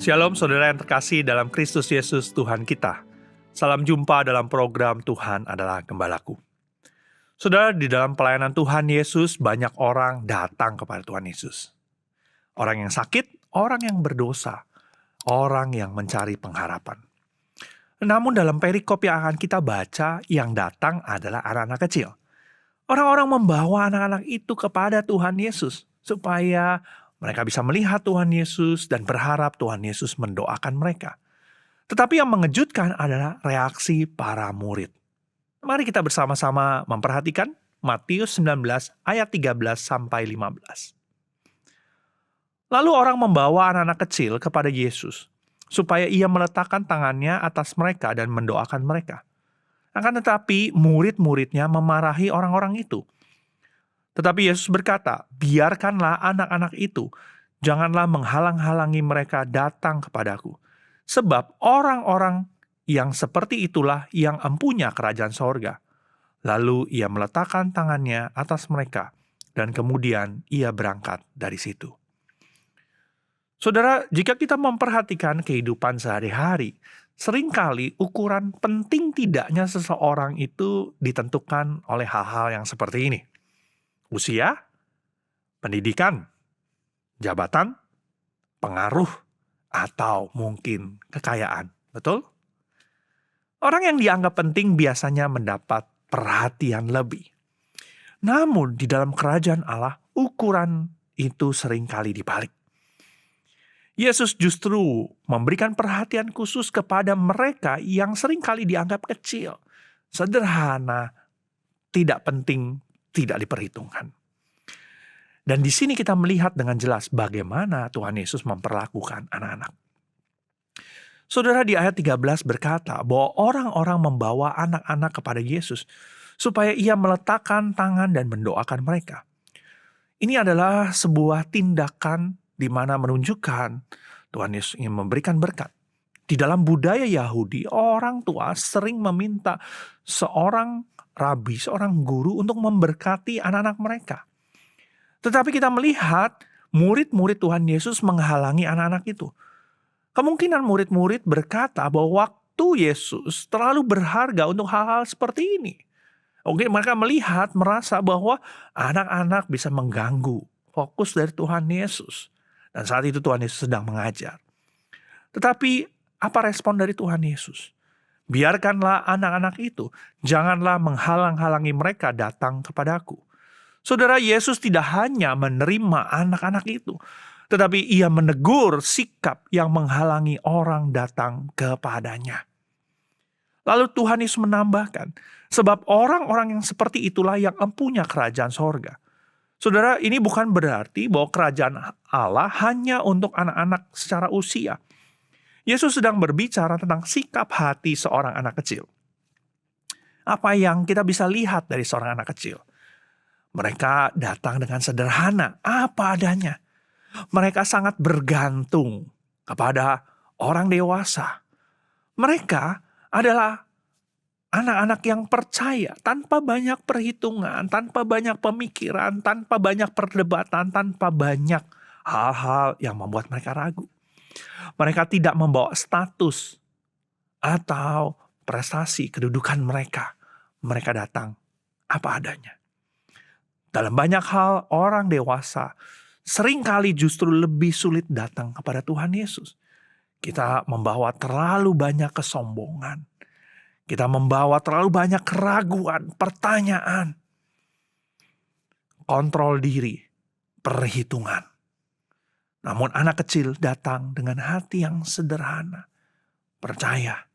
Shalom saudara yang terkasih dalam Kristus Yesus Tuhan kita. Salam jumpa dalam program Tuhan adalah Gembalaku. Saudara, di dalam pelayanan Tuhan Yesus banyak orang datang kepada Tuhan Yesus. Orang yang sakit, orang yang berdosa, orang yang mencari pengharapan. Namun dalam perikop yang akan kita baca, yang datang adalah anak-anak kecil. Orang-orang membawa anak-anak itu kepada Tuhan Yesus supaya mereka bisa melihat Tuhan Yesus dan berharap Tuhan Yesus mendoakan mereka. Tetapi yang mengejutkan adalah reaksi para murid. Mari kita bersama-sama memperhatikan Matius 19 ayat 13 sampai 15. Lalu orang membawa anak-anak kecil kepada Yesus supaya ia meletakkan tangannya atas mereka dan mendoakan mereka. Akan tetapi murid-muridnya memarahi orang-orang itu. Tetapi Yesus berkata, biarkanlah anak-anak itu, janganlah menghalang-halangi mereka datang kepadaku. Sebab orang-orang yang seperti itulah yang empunya kerajaan sorga. Lalu ia meletakkan tangannya atas mereka, dan kemudian ia berangkat dari situ. Saudara, jika kita memperhatikan kehidupan sehari-hari, seringkali ukuran penting tidaknya seseorang itu ditentukan oleh hal-hal yang seperti ini. Usia, pendidikan, jabatan, pengaruh, atau mungkin kekayaan. Betul? Orang yang dianggap penting biasanya mendapat perhatian lebih. Namun di dalam kerajaan Allah, ukuran itu seringkali dibalik. Yesus justru memberikan perhatian khusus kepada mereka yang seringkali dianggap kecil, sederhana, tidak penting, tidak diperhitungkan. Dan di sini kita melihat dengan jelas bagaimana Tuhan Yesus memperlakukan anak-anak. Saudara, di ayat 13 berkata bahwa orang-orang membawa anak-anak kepada Yesus supaya ia meletakkan tangan dan mendoakan mereka. Ini adalah sebuah tindakan di mana menunjukkan Tuhan Yesus ingin memberikan berkat. Di dalam budaya Yahudi, orang tua sering meminta seorang rabi, seorang guru untuk memberkati anak-anak mereka. Tetapi kita melihat murid-murid Tuhan Yesus menghalangi anak-anak itu. Kemungkinan murid-murid berkata bahwa waktu Yesus terlalu berharga untuk hal-hal seperti ini. Oke, mereka melihat, merasa bahwa anak-anak bisa mengganggu fokus dari Tuhan Yesus. Dan saat itu Tuhan Yesus sedang mengajar. Tetapi apa respon dari Tuhan Yesus? Biarkanlah anak-anak itu, janganlah menghalang-halangi mereka datang kepadaku. Saudara, Yesus tidak hanya menerima anak-anak itu, tetapi ia menegur sikap yang menghalangi orang datang kepadanya. Lalu Tuhan Yesus menambahkan, sebab orang-orang yang seperti itulah yang empunya kerajaan sorga. Saudara, ini bukan berarti bahwa kerajaan Allah hanya untuk anak-anak secara usia. Yesus sedang berbicara tentang sikap hati seorang anak kecil. Apa yang kita bisa lihat dari seorang anak kecil? Mereka datang dengan sederhana, apa adanya. Mereka sangat bergantung kepada orang dewasa. Mereka adalah anak-anak yang percaya tanpa banyak perhitungan, tanpa banyak pemikiran, tanpa banyak perdebatan, tanpa banyak hal-hal yang membuat mereka ragu. Mereka tidak membawa status atau prestasi kedudukan mereka. Mereka datang apa adanya. Dalam banyak hal, orang dewasa seringkali justru lebih sulit datang kepada Tuhan Yesus. Kita membawa terlalu banyak kesombongan. Kita membawa terlalu banyak keraguan, pertanyaan, kontrol diri, perhitungan. Namun anak kecil datang dengan hati yang sederhana, percaya.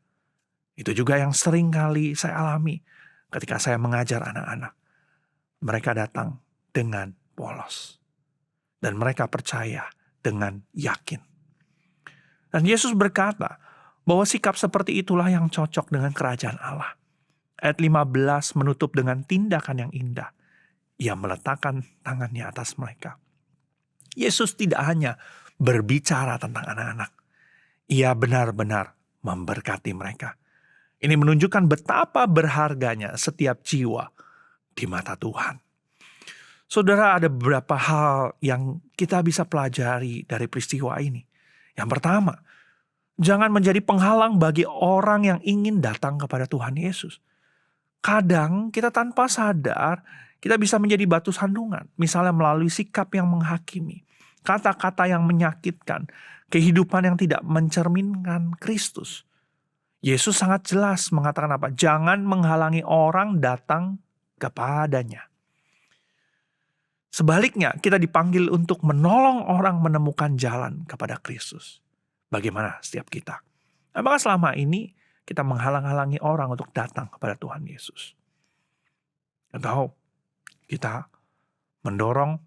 Itu juga yang sering kali saya alami ketika saya mengajar anak-anak. Mereka datang dengan polos. Dan mereka percaya dengan yakin. Dan Yesus berkata bahwa sikap seperti itulah yang cocok dengan kerajaan Allah. Ayat 15 menutup dengan tindakan yang indah. Ia meletakkan tangannya atas mereka. Yesus tidak hanya berbicara tentang anak-anak. Ia benar-benar memberkati mereka. Ini menunjukkan betapa berharganya setiap jiwa di mata Tuhan. Saudara, ada beberapa hal yang kita bisa pelajari dari peristiwa ini. Yang pertama, Jangan menjadi penghalang bagi orang yang ingin datang kepada Tuhan Yesus. Kadang kita tanpa sadar, kita bisa menjadi batu sandungan. Misalnya melalui sikap yang menghakimi, kata-kata yang menyakitkan, kehidupan yang tidak mencerminkan Kristus. Yesus sangat jelas mengatakan apa? Jangan menghalangi orang datang kepadanya. Sebaliknya, kita dipanggil untuk menolong orang menemukan jalan kepada Kristus. Bagaimana setiap kita? Apakah selama ini kita menghalang-halangi orang untuk datang kepada Tuhan Yesus? Atau kita mendorong,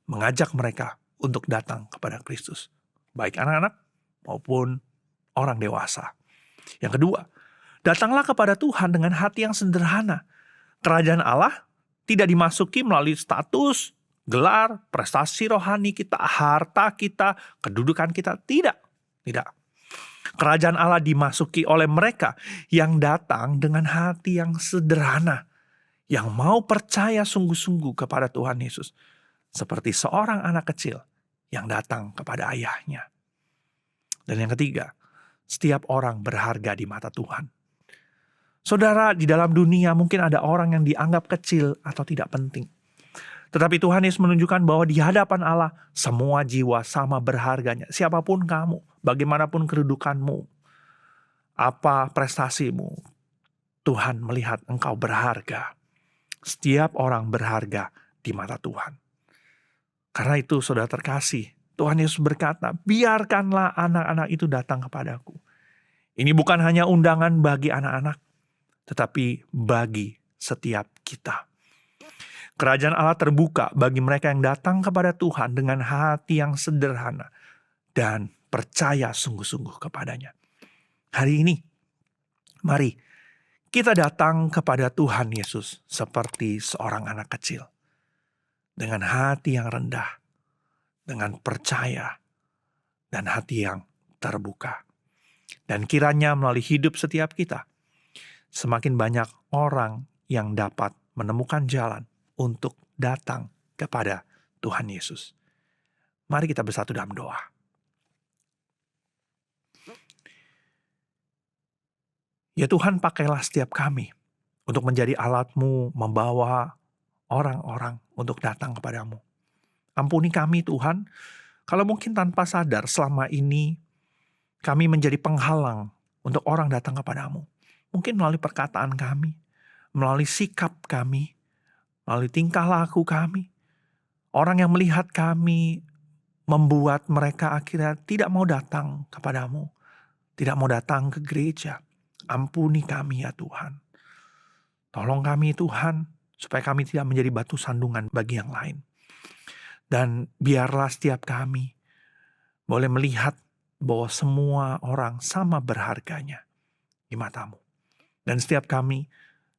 mengajak mereka untuk datang kepada Kristus, baik anak-anak maupun orang dewasa. Yang kedua, datanglah kepada Tuhan dengan hati yang sederhana. Kerajaan Allah tidak dimasuki melalui status, gelar, prestasi rohani kita, harta kita, kedudukan kita. Tidak. Kerajaan Allah dimasuki oleh mereka yang datang dengan hati yang sederhana, yang mau percaya sungguh-sungguh kepada Tuhan Yesus, seperti seorang anak kecil yang datang kepada ayahnya. Dan yang ketiga, setiap orang berharga di mata Tuhan. Saudara, di dalam dunia mungkin ada orang yang dianggap kecil atau tidak penting. Tetapi Tuhan Yesus menunjukkan bahwa di hadapan Allah semua jiwa sama berharganya. Siapapun kamu, bagaimanapun kedudukanmu, apa prestasimu, Tuhan melihat engkau berharga. Setiap orang berharga di mata Tuhan. Karena itu saudara terkasih, Tuhan Yesus berkata, biarkanlah anak-anak itu datang kepadaku. Ini bukan hanya undangan bagi anak-anak, tetapi bagi setiap kita. Kerajaan Allah terbuka bagi mereka yang datang kepada Tuhan dengan hati yang sederhana dan percaya sungguh-sungguh kepadanya. Hari ini, mari kita datang kepada Tuhan Yesus seperti seorang anak kecil. Dengan hati yang rendah, dengan percaya, dan hati yang terbuka. Dan kiranya melalui hidup setiap kita, semakin banyak orang yang dapat menemukan jalan untuk datang kepada Tuhan Yesus. Mari kita bersatu dalam doa. Ya Tuhan, pakailah setiap kami untuk menjadi alat-Mu membawa orang-orang untuk datang kepadamu. Ampuni kami Tuhan, kalau mungkin tanpa sadar selama ini kami menjadi penghalang untuk orang datang kepadamu. Mungkin melalui perkataan kami, melalui sikap kami, melalui tingkah laku kami. Orang yang melihat kami membuat mereka akhirnya tidak mau datang kepadamu, tidak mau datang ke gereja. Ampuni kami ya Tuhan. Tolong kami Tuhan, supaya kami tidak menjadi batu sandungan bagi yang lain. Dan biarlah setiap kami boleh melihat bahwa semua orang sama berharganya di mata-Mu. Dan setiap kami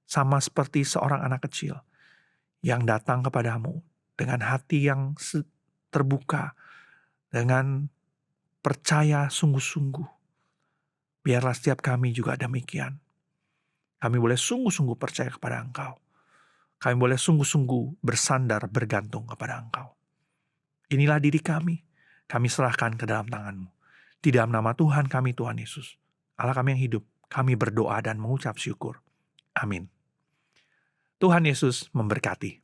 sama seperti seorang anak kecil yang datang kepadamu dengan hati yang terbuka, dengan percaya sungguh-sungguh. Biarlah setiap kami juga demikian. Kami boleh sungguh-sungguh percaya kepada Engkau. Kami boleh sungguh-sungguh bersandar bergantung kepada Engkau. Inilah diri kami serahkan ke dalam tangan-Mu. Di dalam nama Tuhan kami, Tuhan Yesus, Allah kami yang hidup, kami berdoa dan mengucap syukur. Amin. Tuhan Yesus memberkati.